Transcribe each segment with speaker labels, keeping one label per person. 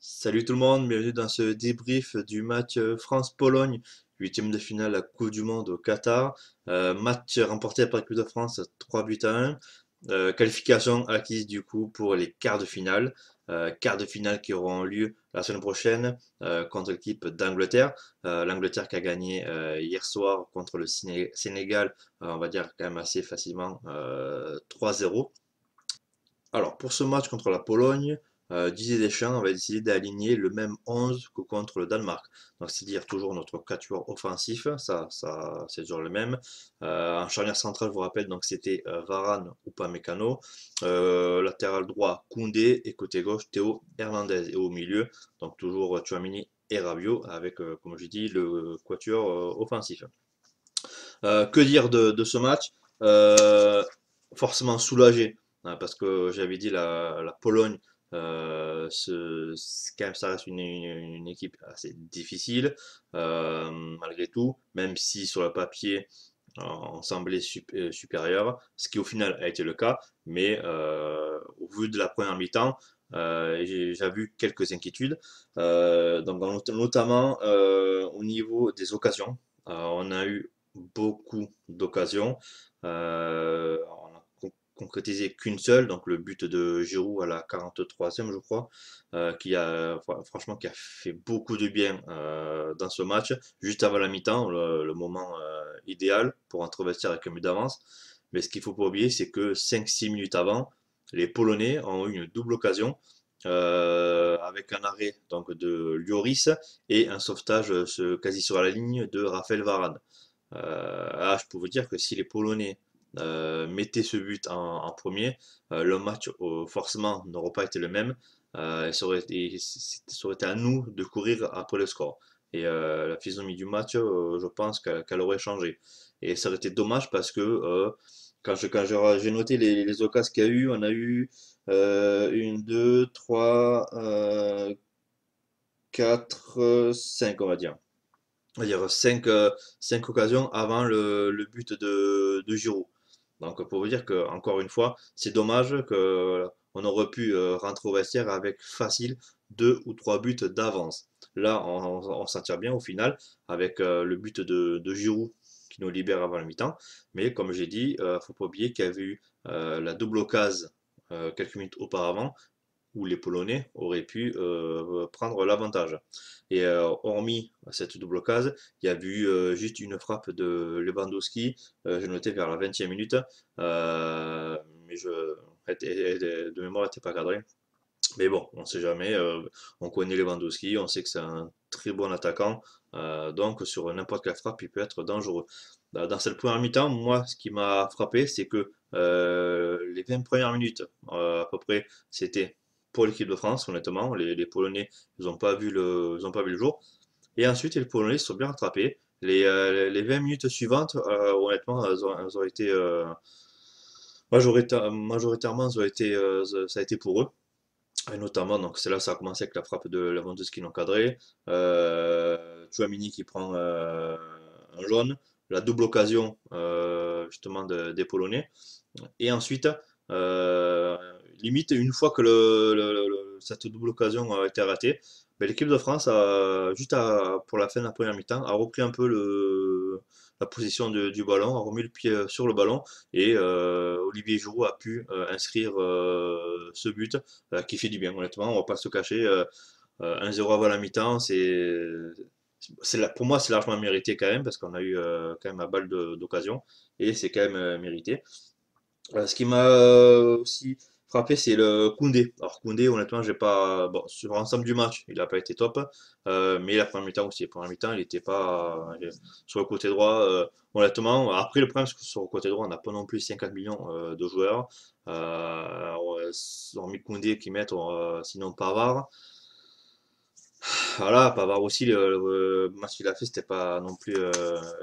Speaker 1: Salut tout le monde, bienvenue dans ce débrief du match France-Pologne, huitième de finale la Coupe du Monde au Qatar. Match remporté par l'équipe de France 3 buts à 1. Qualification acquise du coup pour les quarts de finale. Quarts de finale qui auront lieu la semaine prochaine contre l'équipe d'Angleterre. L'Angleterre qui a gagné hier soir contre le Sénégal, on va dire quand même assez facilement 3-0. Alors, pour ce match contre la Pologne, Didier Deschamps avait décidé d'aligner le même 11 que contre le Danemark. Donc, c'est-à-dire toujours notre quatuor offensif, ça c'est toujours le même. En charnière centrale, je vous rappelle, donc c'était Varane ou Upamecano. Latéral droit, Koundé. Et côté gauche, Théo Hernandez. Et au milieu, donc toujours Tchouaméni et Rabiot, avec, comme je dis, le quatuor offensif. Que dire de ce match? Euh, Forcément soulagé, hein, parce que j'avais dit la Pologne, quand même, ça reste une équipe assez difficile, malgré tout, même si sur le papier, on semblait supérieur, ce qui au final a été le cas, mais au vu de la première mi-temps, j'ai vu quelques inquiétudes, donc notamment au niveau des occasions. On a eu beaucoup d'occasions. On a concrétisé qu'une seule, donc le but de Giroud à la 43e, je crois, franchement qui a fait beaucoup de bien dans ce match, juste avant la mi-temps, le moment idéal pour entrer au vestiaire avec un but d'avance. Mais ce qu'il faut pas oublier, c'est que 5-6 minutes avant, les Polonais ont eu une double occasion avec un arrêt donc de Lloris et un sauvetage quasi sur la ligne de Raphaël Varane. Je peux vous dire que si les Polonais mettaient ce but en premier, le match forcément n'aurait pas été le même. Ça aurait été à nous de courir après le score. Et la physionomie du match, je pense qu'elle aurait changé. Et ça aurait été dommage parce que j'ai noté les occasions qu'il y a eu, on a eu une, deux, trois, quatre, cinq, on va dire. On va dire cinq occasions avant le but de Giroud. Donc pour vous dire que encore une fois, c'est dommage que on aurait pu rentrer au vestiaire avec facile deux ou trois buts d'avance. Là, on s'en tire bien au final avec le but de Giroud qui nous libère avant la mi-temps. Mais comme j'ai dit, faut pas oublier qu'il y avait eu la double occasion quelques minutes auparavant où les Polonais auraient pu prendre l'avantage. Et hormis cette double case, il y a eu juste une frappe de Lewandowski, j'ai noté vers la 20e minute, mais de mémoire, elle n'était pas cadrée. Mais bon, on ne sait jamais, on connaît Lewandowski, on sait que c'est un très bon attaquant, donc sur n'importe quelle frappe, il peut être dangereux. Dans cette première mi-temps, moi, ce qui m'a frappé, c'est que les 20 premières minutes, à peu près, c'était pour l'équipe de France, honnêtement. Les Polonais, ils ont pas vu le jour. Et ensuite, les Polonais se sont bien rattrapés. Les 20 minutes suivantes, honnêtement, elles ont été majoritairement, ça a été pour eux. Et notamment, donc c'est là que ça a commencé avec la frappe de Lewandowski encadré, Tchouaméni qui prend un jaune, la double occasion justement des Polonais. Et ensuite, euh, limite, une fois que cette double occasion a été ratée, ben, l'équipe de France, pour la fin de la première mi-temps, a repris un peu la position du ballon, a remis le pied sur le ballon et Olivier Giroud a pu inscrire ce but qui fait du bien, honnêtement, on va pas se cacher. 1-0 avant la mi-temps, pour moi, c'est largement mérité quand même, parce qu'on a eu quand même à balle d'occasion, et c'est quand même mérité. Ce qui m'a aussi frappé, c'est le Koundé. Alors Koundé, honnêtement, j'ai pas, bon, sur l'ensemble du match, il n'a pas été top, mais la première mi-temps aussi. La première mi-temps, il était pas sur le côté droit. Honnêtement, après le problème, c'est que sur le côté droit, on n'a pas non plus 50 millions de joueurs. Ouais, hormis Koundé qui mettent, sinon Pavard. Voilà, Pavard aussi, le match qu'il a fait, c'était pas non plus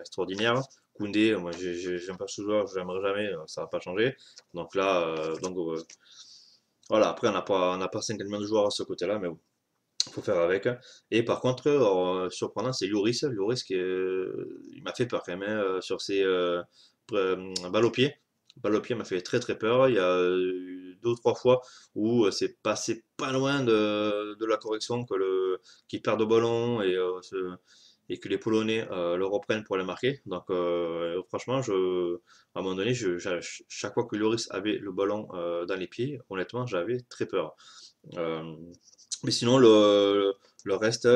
Speaker 1: extraordinaire. Koundé, moi j'aime pas ce joueur, je l'aimerais jamais, ça va pas changer. Donc là, voilà, après on n'a pas 50 millions de joueurs à ce côté-là, mais bon, faut faire avec. Et par contre, surprenant, c'est Lloris. Lloris il m'a fait peur quand même sur ses balles au pied. balle au pied m'a fait très très peur. Il y a deux ou trois fois où c'est passé pas loin de la correction qu'ils perdent le ballon et que les Polonais le reprennent pour les marquer. Donc franchement, à un moment donné, chaque fois que Lloris avait le ballon dans les pieds, honnêtement, j'avais très peur. Euh, mais sinon, le reste,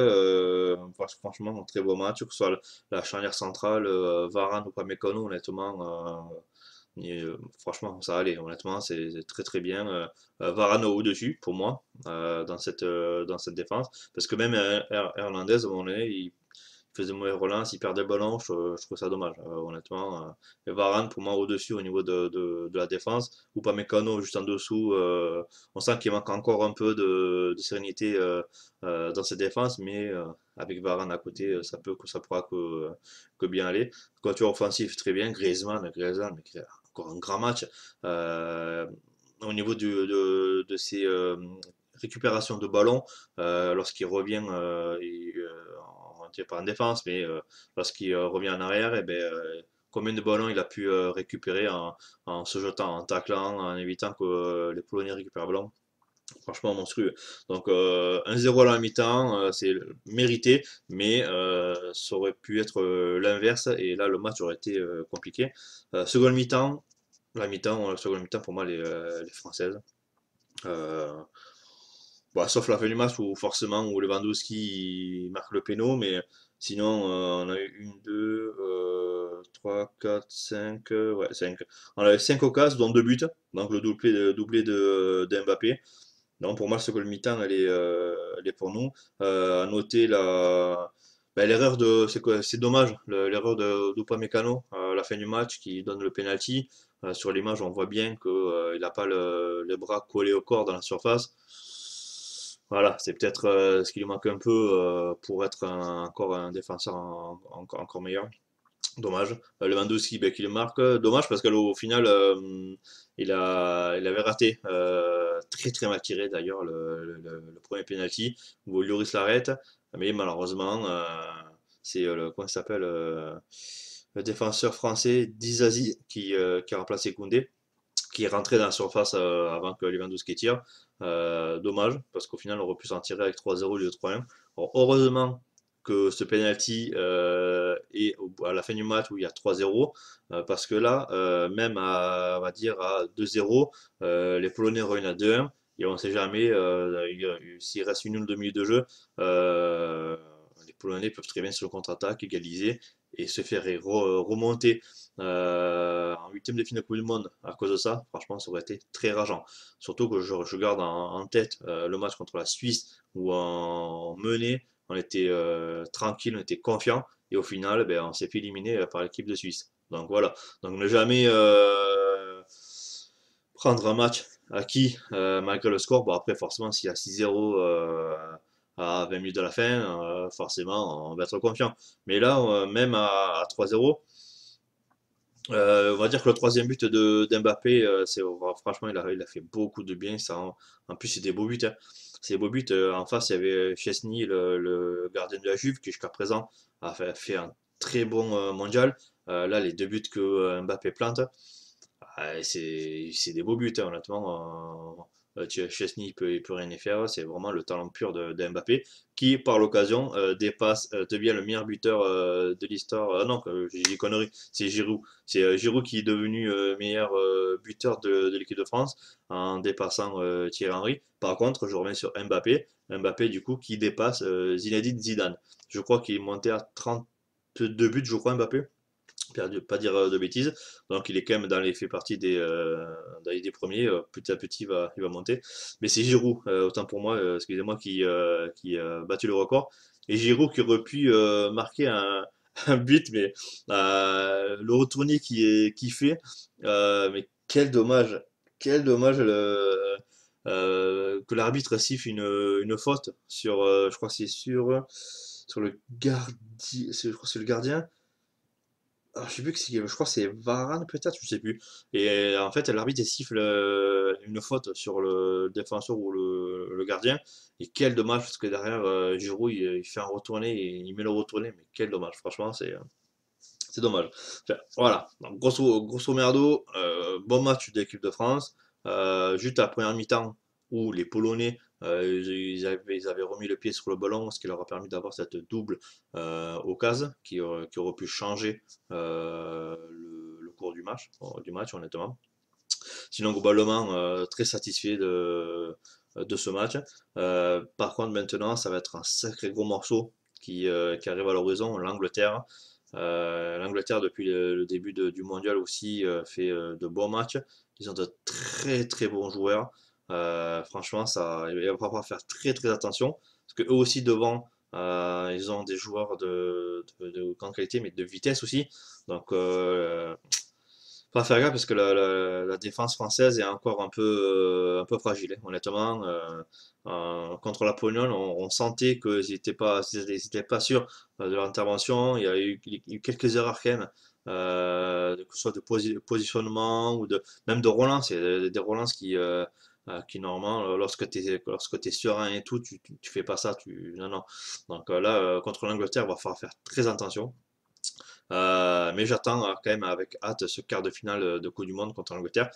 Speaker 1: franchement, un très beau match, que ce soit la charnière centrale, Varane ou Pamecano, honnêtement, franchement, ça allait, honnêtement, c'est très très bien. Varane au-dessus, pour moi, dans cette défense, parce que même Hernandez, à un moment donné, il faisait de mauvaises relances, il perdait le ballon, je trouve ça dommage, honnêtement. Et Varane, pour moi, au-dessus au niveau de la défense, ou pas Mécano juste en dessous. On sent qu'il manque encore un peu de sérénité dans cette défense, mais avec Varane à côté, ça pourra que bien aller. Quatuor offensif, très bien. Griezmann, mais qui a encore un grand match. Euh, Au niveau de ses récupérations de ballon, lorsqu'il revient, on ne pas en défense, mais lorsqu'il revient en arrière, et ben, combien de ballons il a pu récupérer en se jetant, en taclant, en évitant que les Polonais récupèrent le ballon. Franchement monstrueux. Donc 1-0 à la mi-temps, c'est mérité, mais ça aurait pu être l'inverse, et là le match aurait été compliqué. Seconde mi-temps, seconde mi-temps pour moi les Françaises. Euh, Bon, sauf la fin du match où forcément où Lewandowski il marque le péno, mais sinon on a eu une, deux, 3, 4, 5, ouais, 5. On a eu 5 occasions, dont 2 buts, donc le doublé de Mbappé. Donc pour moi, le second mi-temps, elle est pour nous. À noter l'erreur c'est dommage, l'erreur d'Upamecano à la fin du match qui donne le penalty. Sur l'image, on voit bien qu'il n'a pas les bras collés au corps dans la surface. Voilà, c'est peut-être ce qui lui manque un peu pour être encore un défenseur encore meilleur. Dommage. Lewandowski, ben, qui le marque. Dommage parce qu'au final, il avait raté. Très très mal tiré d'ailleurs le premier penalty où Lloris l'arrête. Mais malheureusement, c'est comment il s'appelle le défenseur français Dizazi qui a remplacé Koundé, qui est rentré dans la surface avant que Lewandowski tire. Dommage, parce qu'au final, on aurait pu s'en tirer avec 3-0 au lieu de 3-1. Alors, heureusement que ce penalty est à la fin du match où il y a 3-0, parce que là, même on va dire à 2-0, les Polonais reviennent à 2-1, et on ne sait jamais s'il reste une ou deux minutes de jeu, les Polonais peuvent très bien sur le contre-attaque, égaliser et se faire remonter en huitième de finale de Coupe du Monde à cause de ça. Franchement, ça aurait été très rageant. Surtout que je garde en tête le match contre la Suisse où on menait, on était tranquille, on était confiant, et au final, ben, on s'est fait éliminer par l'équipe de Suisse. Donc voilà. Donc ne jamais prendre un match acquis malgré le score. Bon, après, forcément, s'il y a 6-0 à 20 minutes de la fin, forcément, on va être confiant. Mais là, même à 3-0, on va dire que le troisième but d'Mbappé, franchement, il a fait beaucoup de bien. En plus, c'est des beaux buts, hein. C'est des beaux buts. En face, il y avait Chesney, le gardien de la Juve, qui jusqu'à présent a fait un très bon mondial. Là, les deux buts que Mbappé plante, c'est des beaux buts, hein, honnêtement. Chesney, il peut rien y faire. C'est vraiment le talent pur de Mbappé qui, par l'occasion, dépasse, devient le meilleur buteur de l'histoire. Non, j'ai dit connerie, c'est Giroud. C'est Giroud qui est devenu meilleur buteur de l'équipe de France en dépassant Thierry Henry. Par contre, je reviens sur Mbappé. Mbappé, du coup, qui dépasse Zinedine Zidane. Je crois qu'il est monté à 32 buts, je crois, Mbappé, pas dire de bêtises. Donc il est quand même il fait partie des premiers. Petit à petit, il va monter. Mais c'est Giroud, autant pour moi, excusez-moi, qui a battu le record. Et Giroud qui aurait pu marquer un but, mais le retourné qui fait, mais quel dommage que l'arbitre siffle une faute sur, je crois que c'est sur le gardien, je crois que c'est le gardien. Alors, je sais plus je crois que c'est Varane peut-être, je sais plus. Et en fait, l'arbitre il siffle une faute sur le défenseur ou le gardien. Et quel dommage parce que derrière Giroud il fait un retourné et il met le retourné. Mais quel dommage, franchement, C'est dommage. Enfin, voilà, donc, grosso merdo, bon match de l'équipe de France. Juste à la première mi-temps où les Polonais ils avaient remis le pied sur le ballon, ce qui leur a permis d'avoir cette double occasion qui aurait pu changer le cours du match, honnêtement. Sinon, globalement, très satisfait de ce match. Par contre, maintenant, ça va être un sacré gros morceau qui arrive à l'horizon, l'Angleterre. L'Angleterre, depuis le début du mondial aussi, fait de bons matchs. Ils ont de très très bons joueurs. Franchement, il va falloir faire très très attention. Parce que eux aussi, devant, ils ont des joueurs de grande qualité, mais de vitesse aussi. Donc, faut faire gaffe parce que la défense française est encore un peu fragile, hein, honnêtement. Contre la Pologne, on sentait qu'ils n'étaient pas sûrs de leur intervention. Il y a eu quelques erreurs quand même, que ce soit de positionnement ou même de relance. Il y a des relances qui normalement, lorsque tu es serein et tout, tu fais pas ça. Non, non. Donc là, contre l'Angleterre, il va falloir faire très attention. Mais j'attends quand même avec hâte ce quart de finale de Coupe du Monde contre l'Angleterre.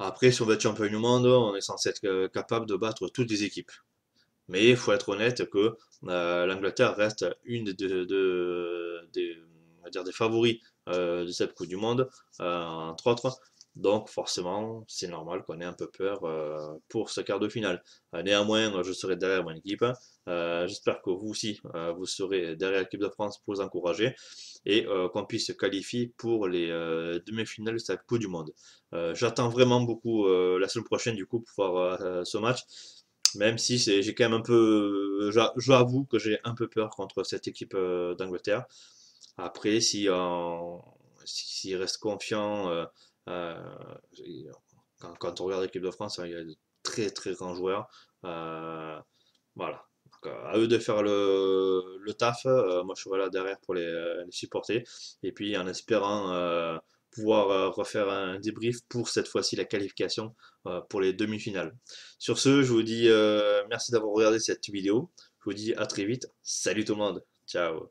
Speaker 1: Après, si on va être champion du monde, on est censé être capable de battre toutes les équipes. Mais il faut être honnête que l'Angleterre reste une on va dire des favoris de cette Coupe du Monde, entre autres. Donc forcément, c'est normal qu'on ait un peu peur pour ce quart de finale. Néanmoins, je serai derrière mon équipe. J'espère que vous aussi, vous serez derrière l'équipe de France pour les encourager et qu'on puisse se qualifier pour les demi-finales de cette Coupe du Monde. J'attends vraiment beaucoup la semaine prochaine du coup pour voir ce match. Même si j'ai quand même un peu, j'avoue que j'ai un peu peur contre cette équipe d'Angleterre. Après, s'il reste confiant, euh, quand on regarde l'équipe de France, il y a de très très grands joueurs. Euh, voilà. Donc, à eux de faire le taf. Moi, je serai là derrière pour les supporter. Et puis, en espérant pouvoir refaire un débrief pour cette fois-ci la qualification pour les demi-finales. Sur ce, je vous dis merci d'avoir regardé cette vidéo. Je vous dis à très vite. Salut tout le monde. Ciao.